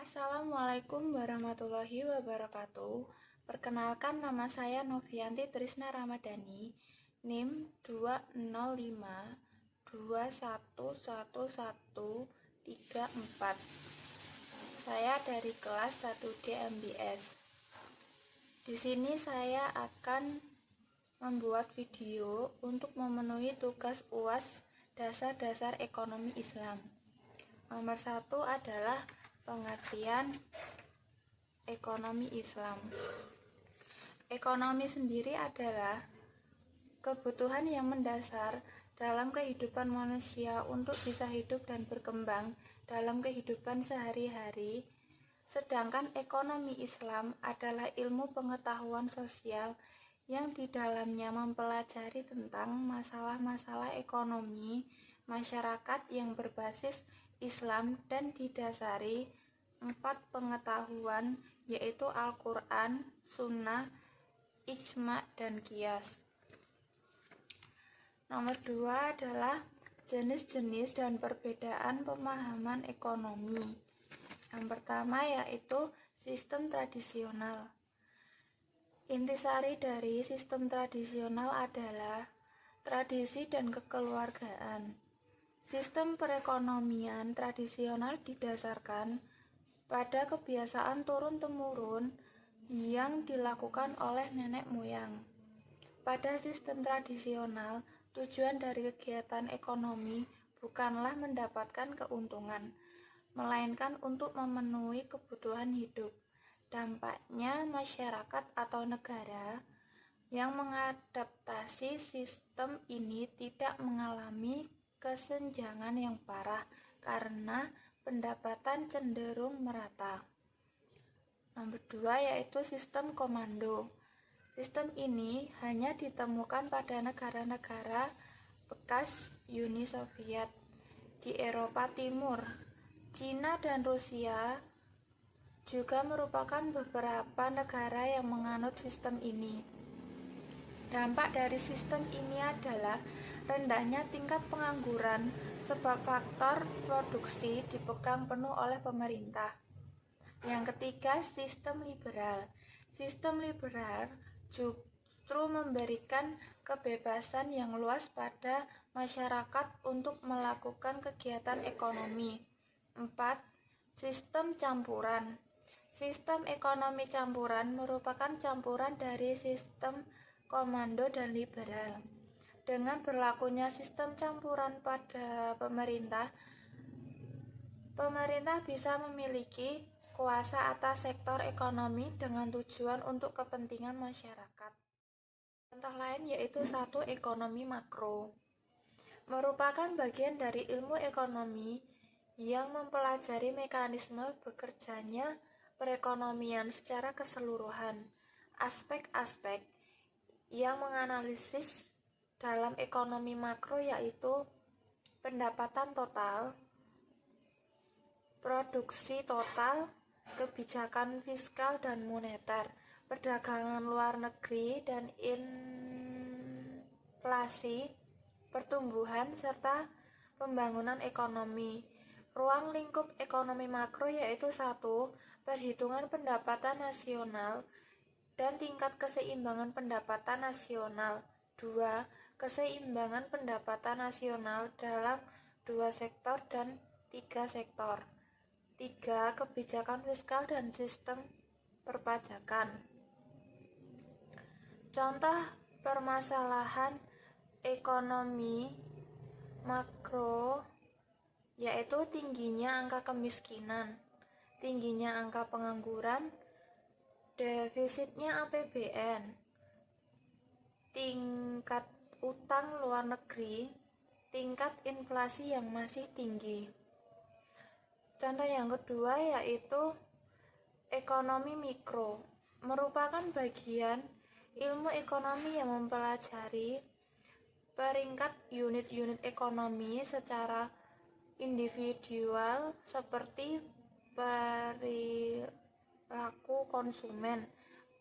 Assalamualaikum warahmatullahi wabarakatuh. Perkenalkan, nama saya Novianti Trisna Ramadhani, NIM 205211134. Saya dari kelas 1D MBS. Di sini saya akan membuat video untuk memenuhi tugas UAS dasar-dasar ekonomi Islam. Nomor 1 adalah pengertian ekonomi Islam. Ekonomi sendiri adalah kebutuhan yang mendasar dalam kehidupan manusia untuk bisa hidup dan berkembang dalam kehidupan sehari-hari. Sedangkan ekonomi Islam adalah ilmu pengetahuan sosial yang di dalamnya mempelajari tentang masalah-masalah ekonomi masyarakat yang berbasis Islam dan didasari 4 pengetahuan, yaitu Al-Quran, Sunnah, Ijma, dan Qiyas. Nomor 2 adalah jenis-jenis dan perbedaan pemahaman ekonomi. Yang pertama yaitu sistem tradisional. Intisari dari sistem tradisional adalah tradisi dan kekeluargaan. Sistem perekonomian tradisional didasarkan pada kebiasaan turun-temurun yang dilakukan oleh nenek moyang. Pada sistem tradisional, tujuan dari kegiatan ekonomi bukanlah mendapatkan keuntungan, melainkan untuk memenuhi kebutuhan hidup. Dampaknya, masyarakat atau negara yang mengadaptasi sistem ini tidak mengalami kesenjangan yang parah karena pendapatan cenderung merata. Nomor 2 yaitu sistem komando. Sistem ini hanya ditemukan pada negara-negara bekas Uni Soviet di Eropa Timur. Cina dan Rusia juga merupakan beberapa negara yang menganut sistem ini. Dampak dari sistem ini adalah rendahnya tingkat pengangguran sebab faktor produksi dipegang penuh oleh pemerintah. Yang ketiga, sistem liberal. Sistem liberal justru memberikan kebebasan yang luas pada masyarakat untuk melakukan kegiatan ekonomi. 4. Sistem campuran. Sistem ekonomi campuran merupakan campuran dari sistem komando dan liberal. Dengan berlakunya sistem campuran pada pemerintah bisa memiliki kuasa atas sektor ekonomi dengan tujuan untuk kepentingan masyarakat. Contoh lain yaitu 1. Ekonomi makro. Merupakan bagian dari ilmu ekonomi yang mempelajari mekanisme bekerjanya perekonomian secara keseluruhan. Aspek-aspek yang menganalisis dalam ekonomi makro yaitu pendapatan total, produksi total, kebijakan fiskal dan moneter, perdagangan luar negeri dan inflasi, pertumbuhan, serta pembangunan ekonomi. Ruang lingkup ekonomi makro yaitu 1. Perhitungan pendapatan nasional dan tingkat keseimbangan pendapatan nasional. 2. Keseimbangan pendapatan nasional dalam 2 sektor dan 3 sektor. 3. Kebijakan fiskal dan sistem perpajakan. Contoh permasalahan ekonomi makro yaitu tingginya angka kemiskinan, tingginya angka pengangguran, defisitnya APBN, tingkat utang luar negeri, tingkat inflasi yang masih tinggi. Contoh yang kedua yaitu ekonomi mikro, merupakan bagian ilmu ekonomi yang mempelajari peringkat unit-unit ekonomi secara individual seperti perilaku konsumen,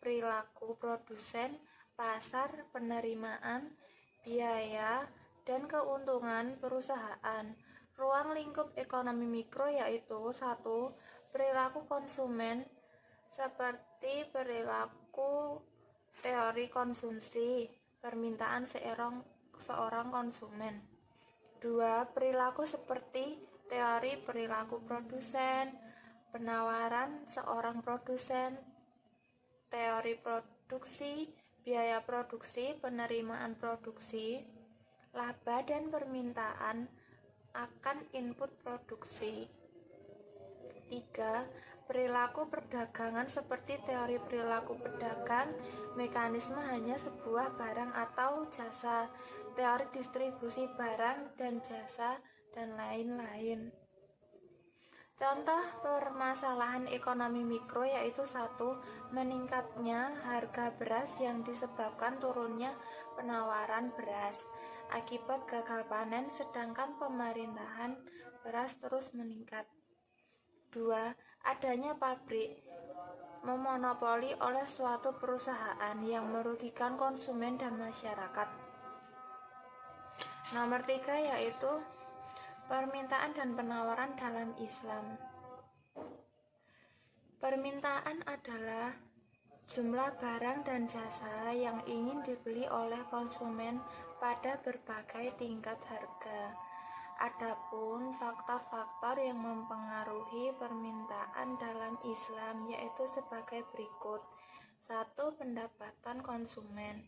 perilaku produsen, pasar, penerimaan, biaya, dan keuntungan perusahaan. Ruang lingkup ekonomi mikro yaitu 1. perilaku konsumen seperti perilaku teori konsumsi, permintaan seorang konsumen. 2. Perilaku seperti teori perilaku produsen, penawaran seorang produsen, teori produksi, biaya produksi, penerimaan produksi, laba dan permintaan akan input produksi. 3. Perilaku perdagangan seperti teori perilaku pedagang, mekanisme hanya sebuah barang atau jasa, teori distribusi barang dan jasa, dan lain-lain. Contoh permasalahan ekonomi mikro yaitu 1. Meningkatnya harga beras yang disebabkan turunnya penawaran beras akibat gagal panen sedangkan pemerintahan beras terus meningkat. 2. Adanya pabrik memonopoli oleh suatu perusahaan yang merugikan konsumen dan masyarakat. Nomor 3 yaitu permintaan dan penawaran dalam Islam. Permintaan adalah jumlah barang dan jasa yang ingin dibeli oleh konsumen pada berbagai tingkat harga. Adapun faktor-faktor yang mempengaruhi permintaan dalam Islam yaitu sebagai berikut. 1. Pendapatan konsumen.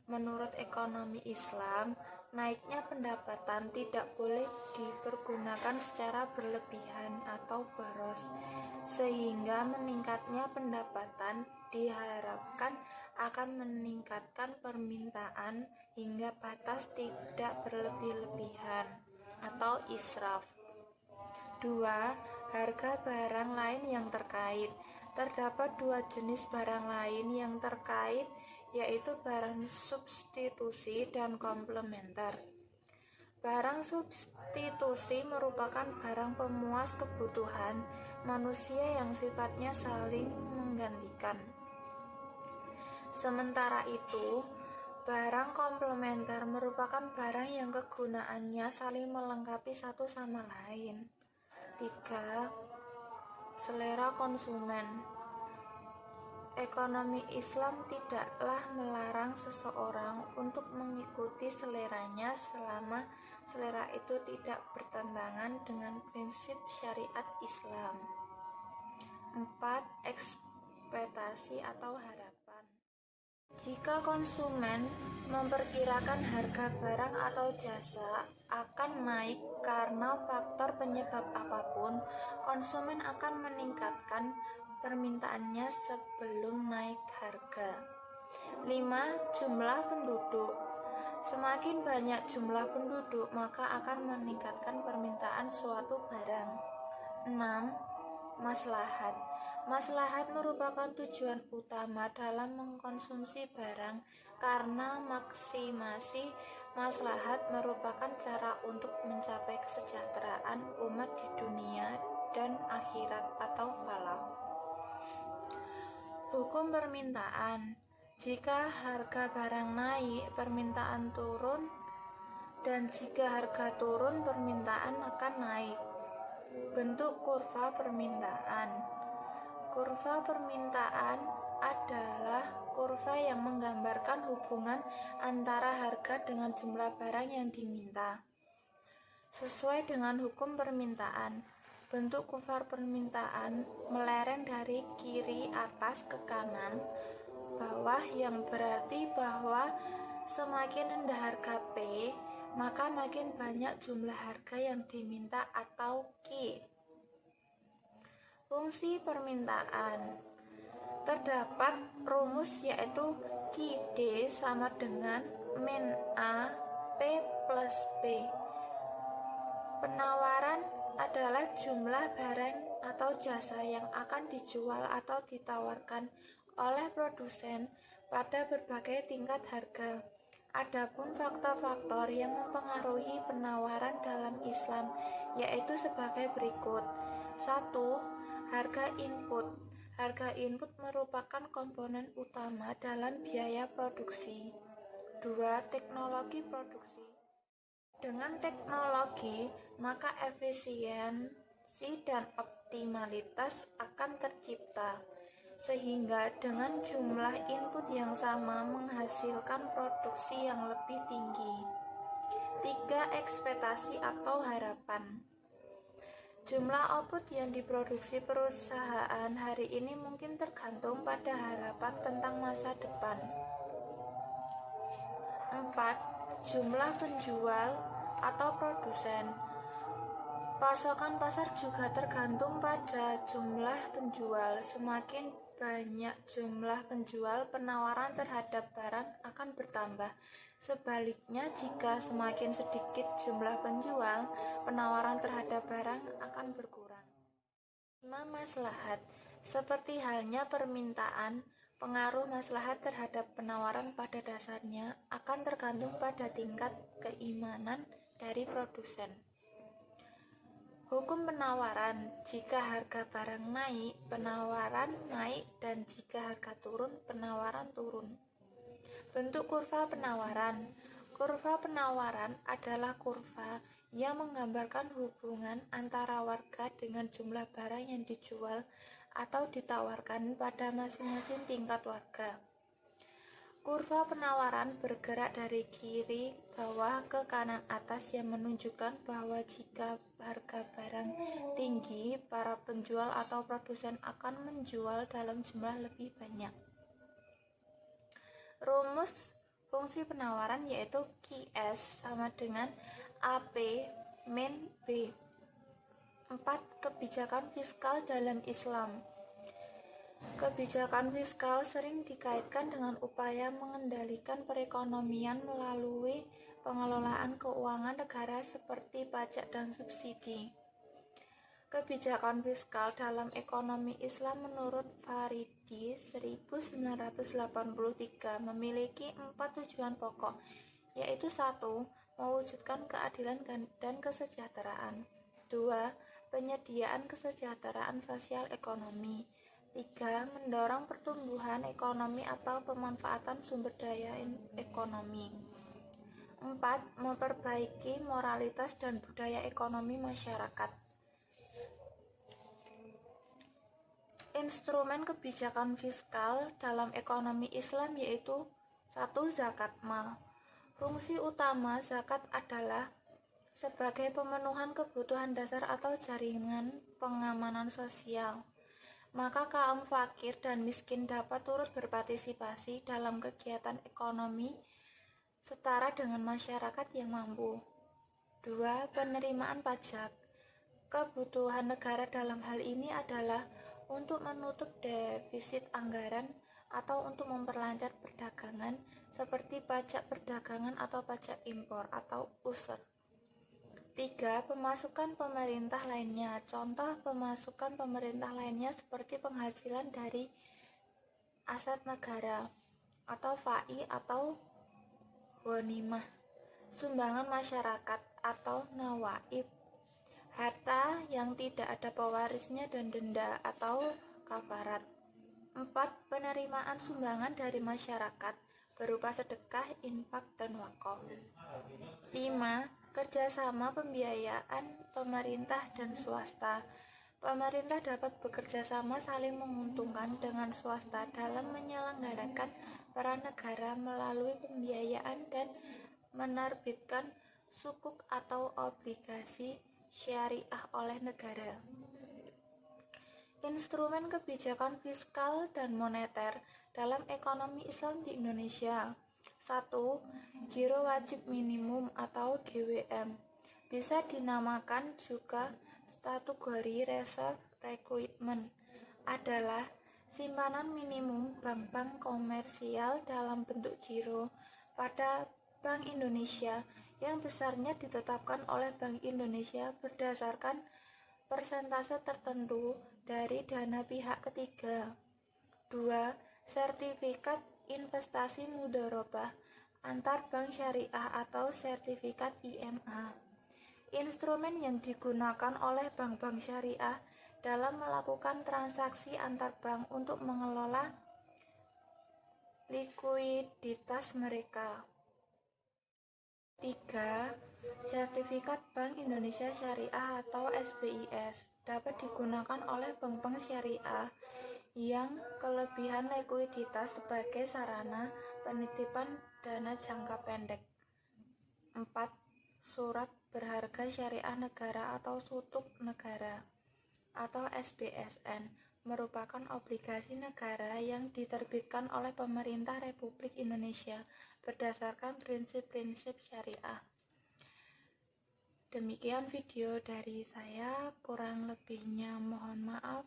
Menurut ekonomi Islam, naiknya pendapatan tidak boleh dipergunakan secara berlebihan atau boros, sehingga meningkatnya pendapatan diharapkan akan meningkatkan permintaan hingga batas tidak berlebih-lebihan atau israf. 2. Harga barang lain yang terkait. Terdapat 2 jenis barang lain yang terkait, yaitu barang substitusi dan komplementer. Barang substitusi merupakan barang pemuas kebutuhan manusia yang sifatnya saling menggantikan. Sementara itu, barang komplementer merupakan barang yang kegunaannya saling melengkapi satu sama lain. 3. Selera konsumen. Ekonomi Islam tidaklah melarang seseorang untuk mengikuti seleranya selama selera itu tidak bertentangan dengan prinsip syariat Islam. 4. Ekspektasi atau harapan. Jika konsumen memperkirakan harga barang atau jasa akan naik karena faktor penyebab apapun, konsumen akan meningkatkan permintaannya sebelum naik harga. 5. Jumlah penduduk. Semakin banyak jumlah penduduk, maka akan meningkatkan permintaan suatu barang. 6. Maslahat. Maslahat merupakan tujuan utama dalam mengkonsumsi barang karena maksimasi maslahat merupakan cara untuk mencapai kesejahteraan umat di dunia dan akhirat atau falah. Hukum permintaan. Jika harga barang naik, permintaan turun, dan jika harga turun, permintaan akan naik. Bentuk kurva permintaan. Kurva permintaan adalah kurva yang menggambarkan hubungan antara harga dengan jumlah barang yang diminta. Sesuai dengan hukum permintaan, bentuk kurva permintaan melereng dari kiri atas ke kanan bawah, yang berarti bahwa semakin rendah harga P, maka makin banyak jumlah harga yang diminta atau Q. Fungsi permintaan. Terdapat rumus yaitu QD sama dengan min A P plus B. Penawaran adalah jumlah barang atau jasa yang akan dijual atau ditawarkan oleh produsen pada berbagai tingkat harga. Adapun faktor-faktor yang mempengaruhi penawaran dalam Islam yaitu sebagai berikut. 1. Harga input. Harga input merupakan komponen utama dalam biaya produksi. 2. Teknologi produksi. Dengan teknologi, maka efisiensi efisiensi dan optimalitas akan tercipta, sehingga dengan jumlah input yang sama menghasilkan produksi yang lebih tinggi. 3. Ekspektasi atau harapan. Jumlah output yang diproduksi perusahaan hari ini mungkin tergantung pada harapan tentang masa depan. 4. Jumlah penjual atau produsen. Pasokan pasar juga tergantung pada jumlah penjual. Semakin banyak jumlah penjual, penawaran terhadap barang akan bertambah. Sebaliknya, jika semakin sedikit jumlah penjual, penawaran terhadap barang akan berkurang. 5. Maslahat. Seperti halnya permintaan, pengaruh maslahat terhadap penawaran pada dasarnya akan tergantung pada tingkat keimanan dari produsen. Hukum penawaran. Jika harga barang naik, penawaran naik, dan jika harga turun, penawaran turun. Bentuk kurva penawaran. Kurva penawaran adalah kurva yang menggambarkan hubungan antara warga dengan jumlah barang yang dijual atau ditawarkan pada masing-masing tingkat warga. Kurva penawaran bergerak dari kiri bawah ke kanan atas yang menunjukkan bahwa jika harga barang tinggi, para penjual atau produsen akan menjual dalam jumlah lebih banyak. Rumus fungsi penawaran yaitu QS sama dengan AP min B. 4. Kebijakan fiskal dalam Islam. Kebijakan fiskal sering dikaitkan dengan upaya mengendalikan perekonomian melalui pengelolaan keuangan negara seperti pajak dan subsidi. Kebijakan fiskal dalam ekonomi Islam menurut Faridi 1983 memiliki 4 tujuan pokok, yaitu 1. Mewujudkan keadilan dan kesejahteraan. 2. Penyediaan kesejahteraan sosial ekonomi. 3. Mendorong pertumbuhan ekonomi atau pemanfaatan sumber daya ekonomi. 4. Memperbaiki moralitas dan budaya ekonomi masyarakat. Instrumen kebijakan fiskal dalam ekonomi Islam yaitu 1. Zakat mal. Fungsi utama zakat adalah sebagai pemenuhan kebutuhan dasar atau jaringan pengamanan sosial. Maka kaum fakir dan miskin dapat turut berpartisipasi dalam kegiatan ekonomi setara dengan masyarakat yang mampu. 2. Penerimaan pajak. Kebutuhan negara dalam hal ini adalah untuk menutup defisit anggaran atau untuk memperlancar perdagangan seperti pajak perdagangan atau pajak impor atau user. 3. Pemasukan pemerintah lainnya. Contoh pemasukan pemerintah lainnya seperti penghasilan dari aset negara atau FAI atau ghanimah, sumbangan masyarakat atau nawaib, harta yang tidak ada pewarisnya dan denda atau kafarat. 4. Penerimaan sumbangan dari masyarakat berupa sedekah, infak, dan wakaf. 5. Kerjasama pembiayaan pemerintah dan swasta. Pemerintah dapat bekerja sama saling menguntungkan dengan swasta dalam menyelenggarakan peran negara melalui pembiayaan dan menerbitkan sukuk atau obligasi syariah oleh negara. Instrumen kebijakan fiskal dan moneter dalam ekonomi Islam di Indonesia. 1. Giro wajib minimum atau GWM. Bisa dinamakan juga kategori reserve requirement, adalah simpanan minimum bank-bank komersial dalam bentuk giro pada Bank Indonesia yang besarnya ditetapkan oleh Bank Indonesia berdasarkan persentase tertentu dari dana pihak ketiga. 2. Sertifikat investasi mudharabah antar bank syariah atau sertifikat IMA. Instrumen yang digunakan oleh bank-bank syariah dalam melakukan transaksi antar bank untuk mengelola likuiditas mereka. 3. Sertifikat Bank Indonesia Syariah atau SBIS dapat digunakan oleh bank-bank syariah yang kelebihan likuiditas sebagai sarana penitipan dana jangka pendek. 4. Surat berharga syariah negara atau sutuk negara atau SBSN merupakan obligasi negara yang diterbitkan oleh pemerintah Republik Indonesia berdasarkan prinsip-prinsip syariah. Demikian video dari saya, kurang lebihnya mohon maaf.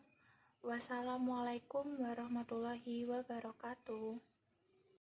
Wassalamualaikum warahmatullahi wabarakatuh.